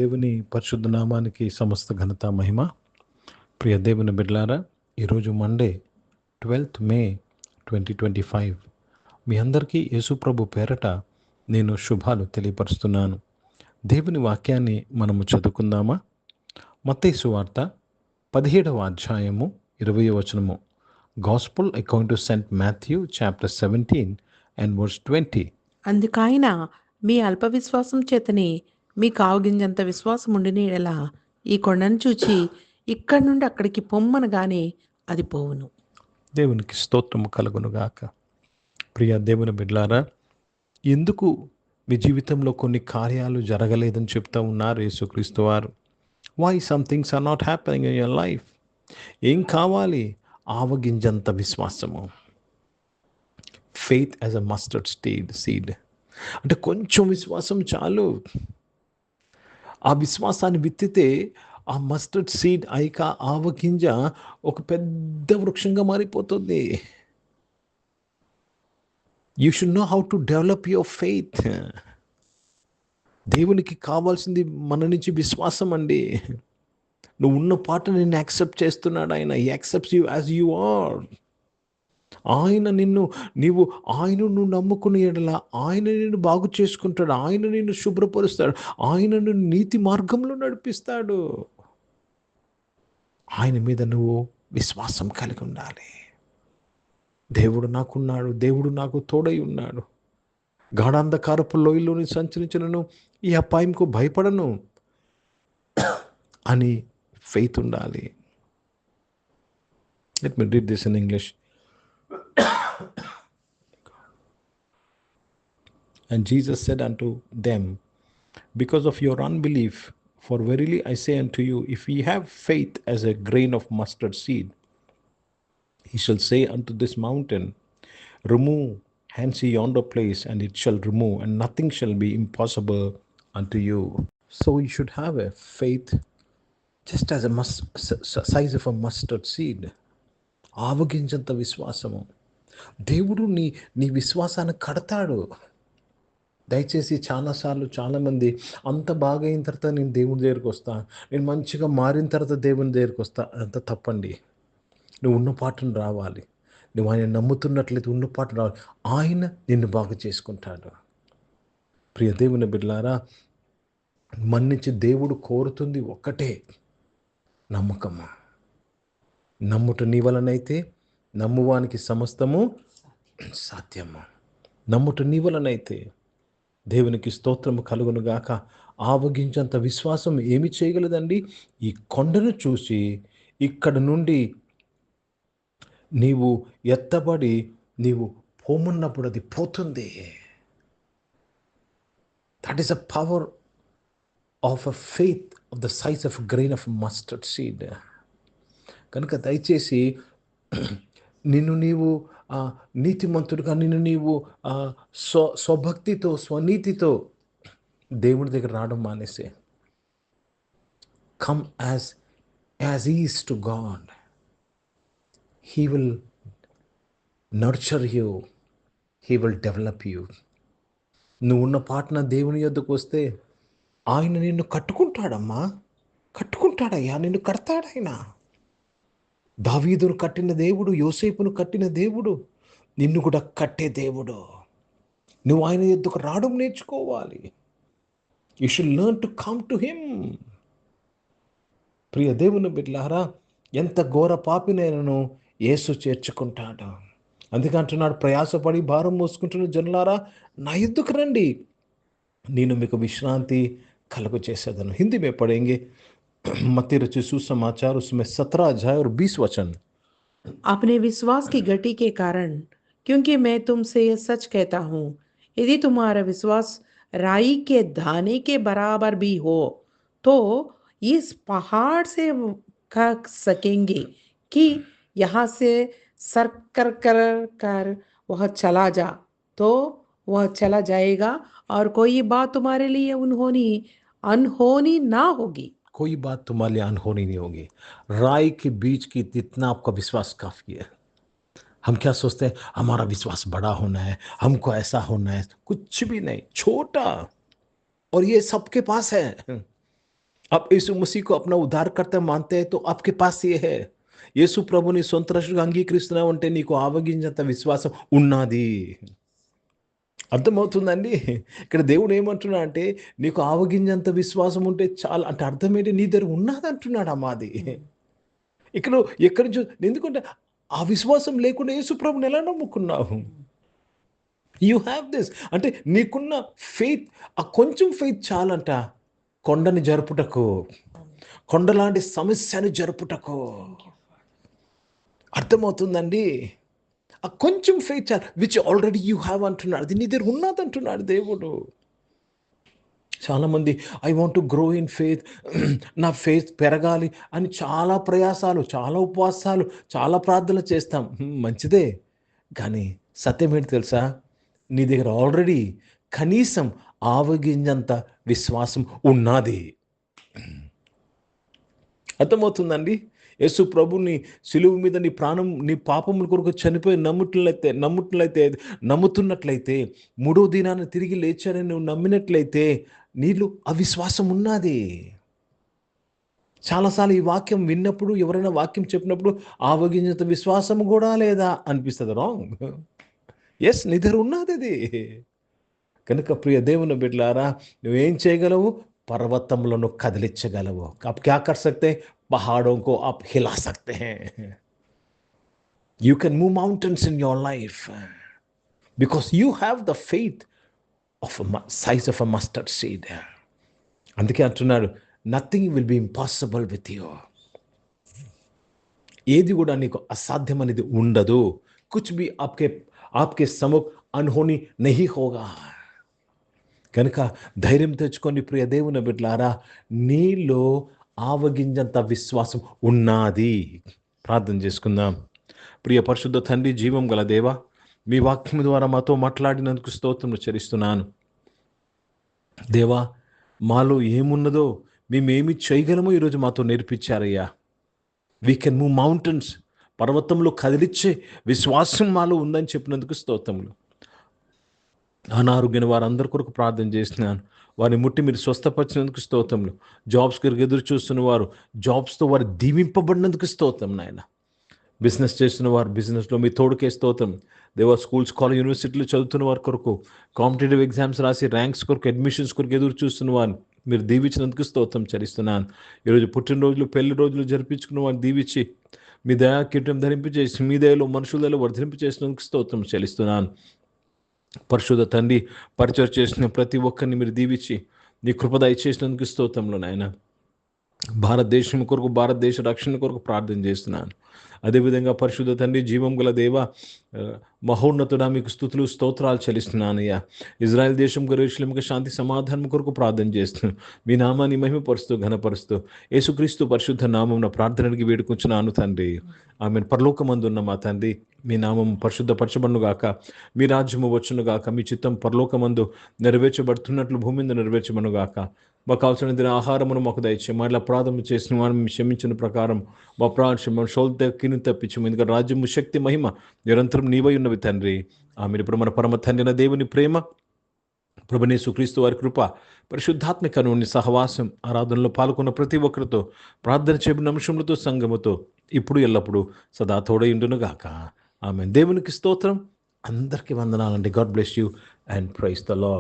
దేవుని పరిశుద్ధ నామానికి సమస్త ఘనత మహిమ. ప్రియ దేవుని బిడ్డలారా, ఈరోజు మండే 12th May 2025. మీ అందరికీ యేసుప్రభు పేరట నేను శుభాలు తెలియపరుస్తున్నాను. దేవుని వాక్యాన్ని మనము చదువుకుందామా? మత్తయి సువార్త 17వ అధ్యాయము 20వ వచనము. Gospel according to Saint Matthew chapter 17 and verse 20. అందుకాయన మీ అల్ప విశ్వాసం చేతనే మీకు ఆవగింజంత విశ్వాసం ఉండిన ఎడల ఈ కొండను చూచి ఇక్కడి నుండి అక్కడికి పొమ్మనగానే అది పోవును. దేవునికి స్తోత్రము కలుగునుగాక. ప్రియ దేవుని బిడ్డలారా, ఎందుకు మీ జీవితంలో కొన్ని కార్యాలు జరగలేదని చెప్తా ఉన్నారు యేసుక్రీస్తు వారు? Why some things are not happening in your life? ఏం కావాలి? ఆవగింజంత విశ్వాసము. Faith as a mustard seed. అంటే కొంచెం విశ్వాసం చాలు. ఆ విశ్వాసాన్ని విత్తితే ఆ మస్టర్డ్ సీడ్ అయిక ఆవగింజ ఒక పెద్ద వృక్షంగా మారిపోతుంది. You should know how to develop your faith. దేవునికి కావాల్సింది మన నుంచి విశ్వాసం అండి. నువ్వు ఉన్న పాట నిన్ను యాక్సెప్ట్ చేస్తున్నాడు ఆయన. He accepts you as you are. ఆయన ఆయనను నమ్ముకునే ఎడల ఆయన నిన్ను బాగు చేసుకుంటాడు. ఆయన నిన్ను శుభ్రపరుస్తాడు. ఆయన నిన్ను నీతి మార్గంలో నడిపిస్తాడు. ఆయన మీద నువ్వు విశ్వాసం కలిగి ఉండాలి. దేవుడు నాకున్నాడు, దేవుడు నాకు తోడై ఉన్నాడు, గాఢాంధకారపు లోయలోని సంచరించినను ఈ అపాయంకు భయపడను అని ఫెయిత్ ఉండాలి. Let me read this in English. And Jesus said unto them, because of your unbelief, for verily I say unto you, if ye have faith as a grain of mustard seed, he shall say unto this mountain, remove hence yonder place, and it shall remove, and nothing shall be impossible unto you. So you should have a faith just as a size of a mustard seed. ఆవగించంత విశ్వాసము. దేవుడు నీ విశ్వాసాన్ని కడతాడు. దయచేసి చాలామంది అంత బాగా అయిన తర్వాత నేను దేవుని దగ్గరికి వస్తా, నేను మంచిగా మారిన తర్వాత దేవుని దగ్గరికి వస్తా, అంత తప్పండి. నువ్వు ఉన్న పాటను రావాలి. నువ్వు ఆయన నమ్ముతున్నట్లయితే ఉన్న పాటను రావాలి. ఆయన నిన్ను బాగా చేసుకుంటాడు. ప్రియ దేవుని బిడ్డలారా, మన నుంచి దేవుడు కోరుతుంది ఒక్కటే, నమ్మకము. నమ్ముట నీ వలనైతే నమ్మువానికి సమస్తము సాధ్యము. నమ్ముట నీ వలనైతే. దేవునికి స్తోత్రము కలుగునుగాక. ఆవగించంత విశ్వాసం ఏమి చేయగలదండి? ఈ కొండను చూసి ఇక్కడ నుండి నీవు ఎత్తబడి నీవు పోమున్నప్పుడు అది పోతుంది. That is a power of a faith of the size of grain of mustard seed. కనుక దయచేసి నిన్ను నీవు నీతిమంతుడుగా, నిన్ను నీవు స్వభక్తితో స్వనీతితో దేవుడి దగ్గర రావడం మానేసే. Come as is to God. He will nurture you, he will develop you. నువ్వు ఉన్న పాటన దేవుని యొద్దకు వస్తే ఆయన నిన్ను కట్టుకుంటాడమ్మా, కట్టుకుంటాడయ్యా, నిన్ను కడతాడాయన. దావీదును కట్టిన దేవుడు, యోసేపును కట్టిన దేవుడు నిన్ను కూడా కట్టే దేవుడు. నువ్వు ఆయన యొద్దకు రావడం నేర్చుకోవాలి. You should learn to come to him. ప్రియ దేవుని బిడ్డలారా, ఎంత ఘోర పాపినైనను యేసు చేర్చుకుంటాడు. అందుకంటున్నాడు, ప్రయాసపడి భారం మోసుకుంటున్న జనులారా నా యొద్దకు రండి, నేను మీకు విశ్రాంతి కలుగు చేసేదను. హిందీ మే పడేంగే. मत्ती रचित सुसमाचार उसमें 17 अध्याय और 20 वचन. अपने विश्वास की गति के कारण, क्योंकि मैं तुमसे यह सच कहता हूँ, यदि तुम्हारा विश्वास राई के दाने के बराबर भी हो तो इस पहाड़ से कह सकेंगे कि यहाँ से सर कर वह चला जा, तो वह चला जाएगा, और कोई बात तुम्हारे लिए अनहोनी ना होगी. कोई बात तुम्हारे लिए अनहोनी नहीं होगी. राई के बीज की इतना आपका विश्वास काफी है. हम क्या सोचते हैं, हमारा विश्वास बड़ा होना है, हमको ऐसा होना है. कुछ भी नहीं, छोटा, और ये सबके पास है. आप यीशु मसीह को अपना उद्धारकर्ता मानते हैं तो आपके पास ये है. యేసు ప్రభుని సొంత రక్షకుడిగా అంగీకరిస్తున్నావంటే నీకు ఆవగింజంత విశ్వాసం ఉన్నది. అర్థమవుతుందండి? ఇక్కడ దేవుడు ఏమంటున్నాడు అంటే, నీకు ఆవగింజంత విశ్వాసం ఉంటే చాలు అంటే అర్థం ఏంటి? నీ దగ్గర ఉన్నదంటున్నాడు అమ్మా అది. ఇక్కడ ఎక్కడి నుంచో ఎందుకంటే ఆ విశ్వాసం లేకుండా యేసు ప్రభుని ఎలా నమ్ముకున్నావు? యూ హ్యావ్ దిస్ అంటే నీకున్న ఫెయిత్, ఆ కొంచెం ఫెయిత్ చాలంట కొండని జరుపుటకు, కొండలాంటి సమస్యని జరుపుటకు. అర్థమవుతుందండి? ఆ కొంచెం ఫెయిత్ చాలు, విచ్ ఆల్రెడీ యూ హ్యావ్ అంటున్నాడు. అది నీ దగ్గర ఉన్నదంటున్నాడు దేవుడు. చాలామంది I want to grow in faith, నా ఫెయిత్ పెరగాలి అని చాలా ప్రయాసాలు, చాలా ఉపవాసాలు, చాలా ప్రార్థనలు చేస్తాం. మంచిదే, కానీ సత్యం ఏంటి తెలుసా? నీ దగ్గర ఆల్రెడీ కనీసం ఆవగింజంత విశ్వాసం ఉన్నది. అర్థమవుతుందండి? యేసు ప్రభుని సిలువ మీద నీ ప్రాణం, నీ పాపముల కొరకు చనిపోయి నమ్ముతున్నట్లయితే, మూడో దినాన తిరిగి లేచారని నువ్వు నమ్మినట్లయితే నీలో అవిశ్వాసం ఉన్నది. చాలాసార్లు ఈ వాక్యం విన్నప్పుడు, ఎవరైనా వాక్యం చెప్పినప్పుడు ఆవగింజంత విశ్వాసం కూడా లేదా అనిపిస్తుంది. రాంగ్. ఎస్, నీ దగ్గర ఉన్నది అది. కనుక ప్రియ దేవుని బిడ్డలారా, నువ్వేం చేయగలవు? పర్వతములను కదిలించగలవు. आप क्या कर सकते हैं? पहाड़ों को आप हिला सकते हैं. You can move mountains in your life because you have the faith of size of a mustard seed. అందుకే అంటున్నాడు, nothing will be impossible with you. ఏది కూడా నీకు అసాధ్యం అనేది ఉండదు. కుచ్ బి आपके సముఖ అన్హోని నహీ హోగా. కనుక ధైర్యం తెచ్చుకోండి ప్రియ దేవుని బిడ్డలారా, నీలో ఆవగింజంత విశ్వాసం ఉన్నది. ప్రార్థన చేసుకుందాం. ప్రియ పరిశుద్ధ తండ్రి, జీవం గల దేవా, మీ వాక్యం ద్వారా మాతో మాట్లాడినందుకు స్తోత్రం చెల్లిస్తున్నాను. దేవా, మాలో ఏమున్నదో, మేమేమి చేయగలమో ఈరోజు మాతో నేర్పించారయ్యా. వీ కెన్ మూవ్ మౌంటైన్స్, పర్వతంలో కదిలిచ్చే విశ్వాసం మాలో ఉందని చెప్పినందుకు స్తోత్రములు. అనారోగ్యమైన వారందరి కొరకు ప్రార్థన చేస్తున్నాను. వారిని ముట్టి మీరు స్వస్థపరిచినందుకు స్తోత్రములు. జాబ్స్ కొరకు ఎదురు చూస్తున్న వారు జాబ్స్తో వారు దీవింపబడినందుకు స్తోత్రం నాయన. బిజినెస్ చేస్తున్న వారు బిజినెస్లో మీ తోడుకే స్తోత్రం దేవా. స్కూల్స్, కాలేజ్, యూనివర్సిటీలో చదువుతున్న వారి కొరకు, కాంపిటేటివ్ ఎగ్జామ్స్ రాసి ర్యాంక్స్ కొరకు, అడ్మిషన్స్ కొరకు ఎదురు చూస్తున్న వారిని మీరు దీవించినందుకు స్తోత్రం చెల్లిస్తున్నాను. ఈరోజు పుట్టినరోజులు, పెళ్లి రోజులు జరిపించుకున్న వారిని దీవించి మీ దయా కిరీటం ధరింపజేసి మీ దయలో మనుషుల దయలో వర్ధింపు చేసినందుకు స్తోత్రం చెల్లిస్తున్నాను. పరిశుద్ధ తండ్రి, పరిచయం చేసిన ప్రతి ఒక్కరిని మీరు దీవించి నీ కృప దయచేసినందుకు స్తోత్రంలో నాయన. భారతదేశం కొరకు, భారతదేశ రక్షణ కొరకు ప్రార్థన చేస్తున్నాను. అదేవిధంగా పరిశుద్ధ తండ్రి, జీవం గల దేవ, మహోన్నతుడా, మీకు స్తుతులు స్తోత్రాలు చెల్లిస్తున్నానయ్యా. ఇజ్రాయెల్ దేశం, యెరూషలేముకు శాంతి సమాధానం కొరకు ప్రార్థన చేస్తున్నాను. మీ నామాన్ని మహిమపరుస్తూ ఘనపరుస్తూ యేసుక్రీస్తు పరిశుద్ధ నామమున ప్రార్థనకి వేడుకుంటున్నాను తండ్రి. ఆమెను. పరలోకమందున్న మా తండ్రి, మీ నామం పరిశుద్ధపరచబడును గాక, మీ రాజ్యము వచ్చును గాక, మీ చిత్తం పరలోకమందు నెరవేర్చబడుతున్నట్లు భూమి మీద నెరవేర్చబడును గాక. మాకు అవసరమైన దిన ఆహారమును మాకు దయచేయి. మా అపరాధము చేసిన వారిని క్షమించిన ప్రకారం మా ప్రాణం శోధకిని తప్పించము. ఎందుకంటే రాజ్యము, శక్తి, మహిమ నిరంతరం నీవై ఉన్నవి తండ్రి. ఆమె. ఇప్పుడు మన పరమ తండ్రి దేవుని ప్రేమ, ప్రభువైన యేసుక్రీస్తు వారి కృప, పరిశుద్ధాత్మిక అన్యోన్య సహవాసం, ఆరాధనలో పాల్గొన్న ప్రతి ఒక్కరితో, ప్రార్థన చేయబడిన అంశములతో, సంఘముతో ఇప్పుడు ఎల్లప్పుడూ సదా తోడై ఉండును గాక. ఆమె. దేవునికి స్తోత్రం. అందరికీ వందనాలండి. God bless you and praise the lord.